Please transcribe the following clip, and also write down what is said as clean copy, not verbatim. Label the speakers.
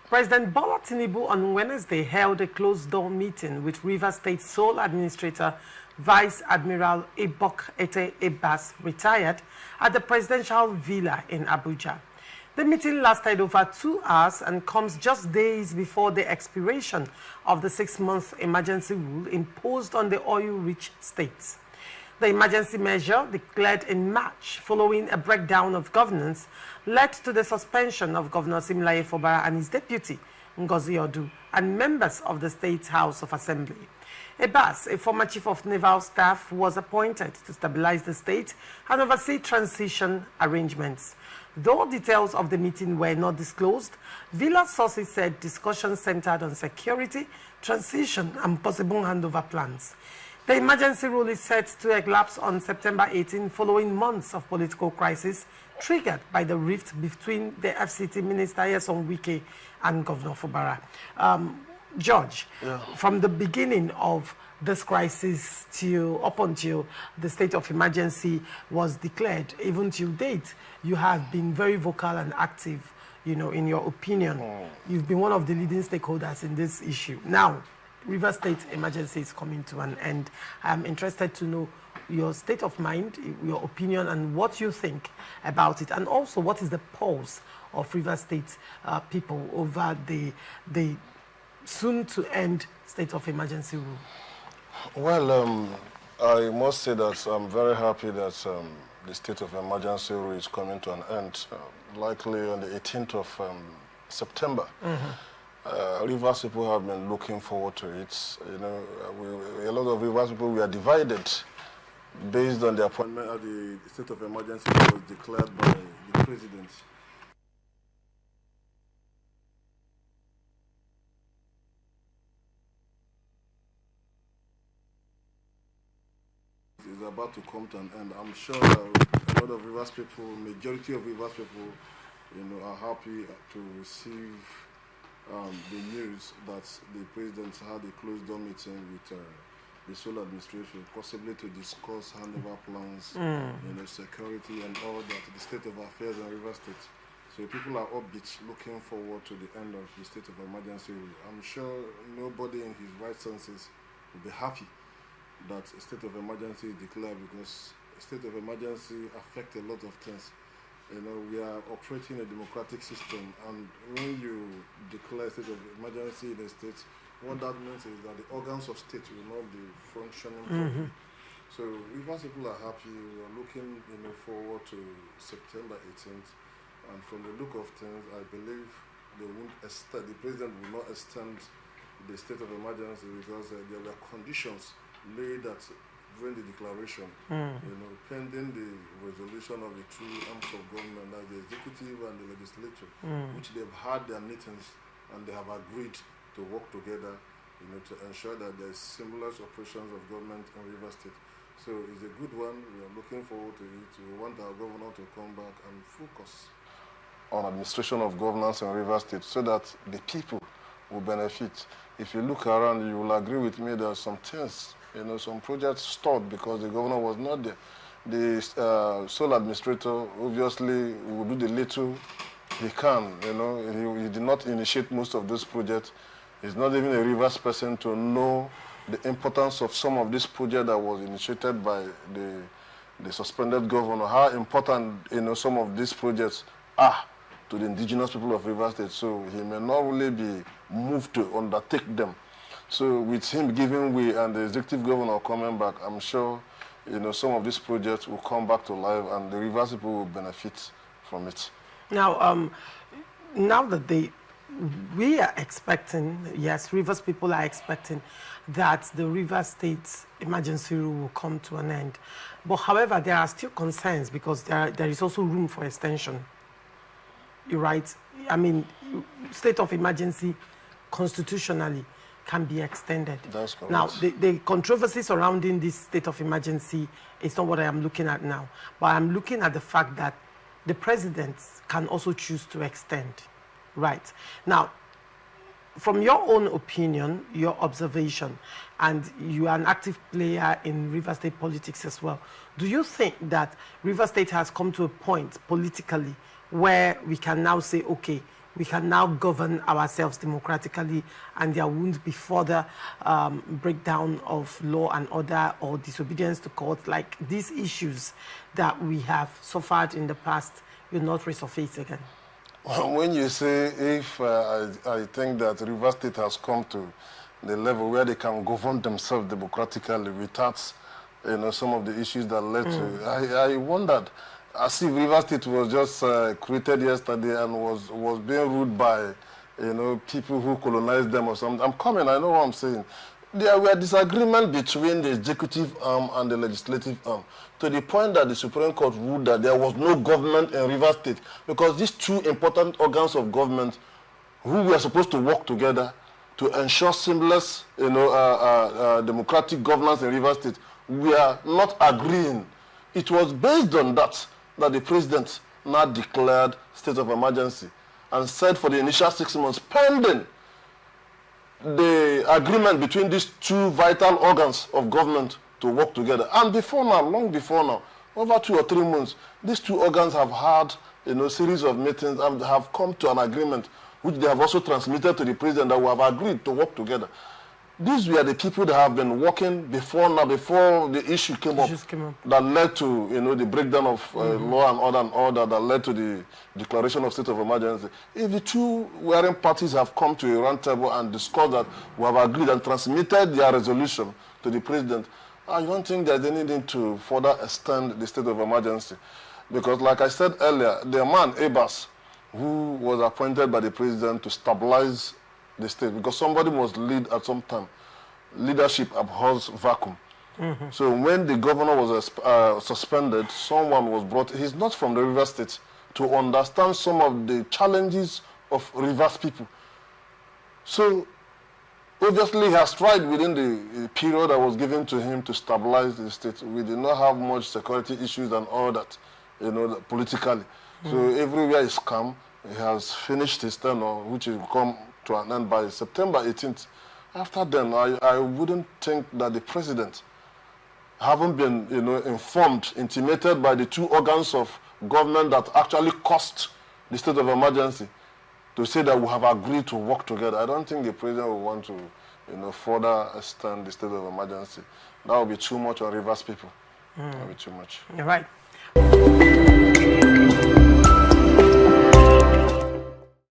Speaker 1: President Bola Tinubu on Wednesday held a closed-door meeting with Rivers State Sole Administrator Vice Admiral Ibok-Ete Ibas, retired, at the presidential villa in Abuja. The meeting lasted over 2 hours and comes just days before the expiration of the 6-month emergency rule imposed on the oil-rich states. The emergency measure, declared in March following a breakdown of governance, led to the suspension of Governor Siminalayi Fubara and his deputy, Ngozi Odu, and members of the State House of Assembly. Ibas, a former chief of naval staff, was appointed to stabilize the state and oversee transition arrangements. Though details of the meeting were not disclosed, Villa sources said discussions centered on security, transition, and possible handover plans. The emergency rule is set to elapse on September 18, following months of political crisis triggered by the rift between the FCT Minister Nyesom Wike and Governor Fubara. George, from the beginning of this crisis up until the state of emergency was declared, even till date, you have been very vocal and active, in your opinion. You've been one of the leading stakeholders in this issue. Now, River State emergency is coming to an end. I'm interested to know your state of mind, your opinion, and what you think about it, and also what is the pulse of River State people over the soon-to-end state of emergency rule.
Speaker 2: Well, I must say that I'm very happy that the state of emergency rule is coming to an end, likely on the 18th of September. Rivers people have been looking forward to it. A lot of Rivers people, we are divided based on the appointment of the state of emergency that was declared by the president. Is about to come to an end. I'm sure a lot of Rivers people, majority of Rivers people, are happy to receive the news that the president had a closed-door meeting with the sole administration, possibly to discuss handover plans, security and all that, the state of affairs in Rivers State. So people are upbeat, looking forward to the end of the state of emergency. I'm sure nobody in his right senses will be happy that a state of emergency is declared, because a state of emergency affects a lot of things. We are operating a democratic system, and when you declare a state of emergency in a state, what that means is that the organs of state will not be functioning properly. So Rivers people are happy. We are looking forward to September 18th, and from the look of things, I believe the president will not extend the state of emergency, because there were conditions laid that during the declaration, pending the resolution of the two arms of government, that's the executive and the legislature, which they've had their meetings and they have agreed to work together, to ensure that there's seamless operations of government in River State. So it's a good one. We are looking forward to it. We want our governor to come back and focus on administration of governance in River State, so that the people will benefit. If you look around, you will agree with me there are some things, some projects stalled because the governor was not there. The sole administrator obviously will do the little he can. He did not initiate most of those projects. He's not even a Rivers person to know the importance of some of this project that was initiated by the suspended governor, how important some of these projects are to the indigenous people of Rivers State. So he may not really be moved to undertake them. So with him giving way and the executive governor coming back, I'm sure some of these projects will come back to life and the Rivers people will benefit from it.
Speaker 1: Now, now that we are expecting, yes, Rivers people are expecting that the Rivers State emergency rule will come to an end. But however, there are still concerns, because there is also room for extension. You're right. I mean, state of emergency constitutionally can be extended.
Speaker 2: That's correct.
Speaker 1: Now, the controversy surrounding this state of emergency is not what I am looking at now, but I'm looking at the fact that the president can also choose to extend. Right. Now, from your own opinion, your observation, and you are an active player in River State politics as well, do you think that River State has come to a point politically where we can now say, okay, we can now govern ourselves democratically, and there won't be further breakdown of law and order or disobedience to court, like these issues that we have suffered in the past will not resurface again?
Speaker 3: When you say if I think that Rivers State has come to the level where they can govern themselves democratically without, you know, some of the issues that led to, I wondered, as if Rivers State was just created yesterday and was being ruled by, you know, people who colonized them or something. I'm coming, I know what I'm saying. There were disagreements between the executive arm and the legislative arm, to the point that the Supreme Court ruled that there was no government in Rivers State, because these two important organs of government who were supposed to work together to ensure seamless, you know, democratic governance in Rivers State, were not agreeing. It was based on that the president now declared state of emergency and said for the initial 6 months, pending the agreement between these two vital organs of government to work together. And before now, long before now, over 2 or 3 months, these two organs have had, you know, series of meetings and have come to an agreement, which they have also transmitted to the president, that we have agreed to work together. These were the people that have been working before now, before the issue came up, that led to, you know, the breakdown of law and order that led to the declaration of state of emergency. If the two warring parties have come to a round table and discussed that we have agreed and transmitted their resolution to the president, I don't think there's any need to further extend the state of emergency. Because like I said earlier, the man, Ibas, who was appointed by the president to stabilize the state, because somebody must lead at some time. Leadership abhors vacuum. So when the governor was suspended, someone was brought. He's not from the Rivers State, to understand some of the challenges of Rivers people. So obviously he has tried within the period that was given to him to stabilize the state. We did not have much security issues and all that, you know, politically. So everywhere is calm. He has finished his tenure, which will come to an end by September 18th. After then, I wouldn't think that the president, having been, you know, informed, intimated by the two organs of government that actually caused the state of emergency, to say that we have agreed to work together, I don't think the president will want to, you know, further extend the state of emergency. That would be too much on Rivers people. That would be too much.
Speaker 1: You're right.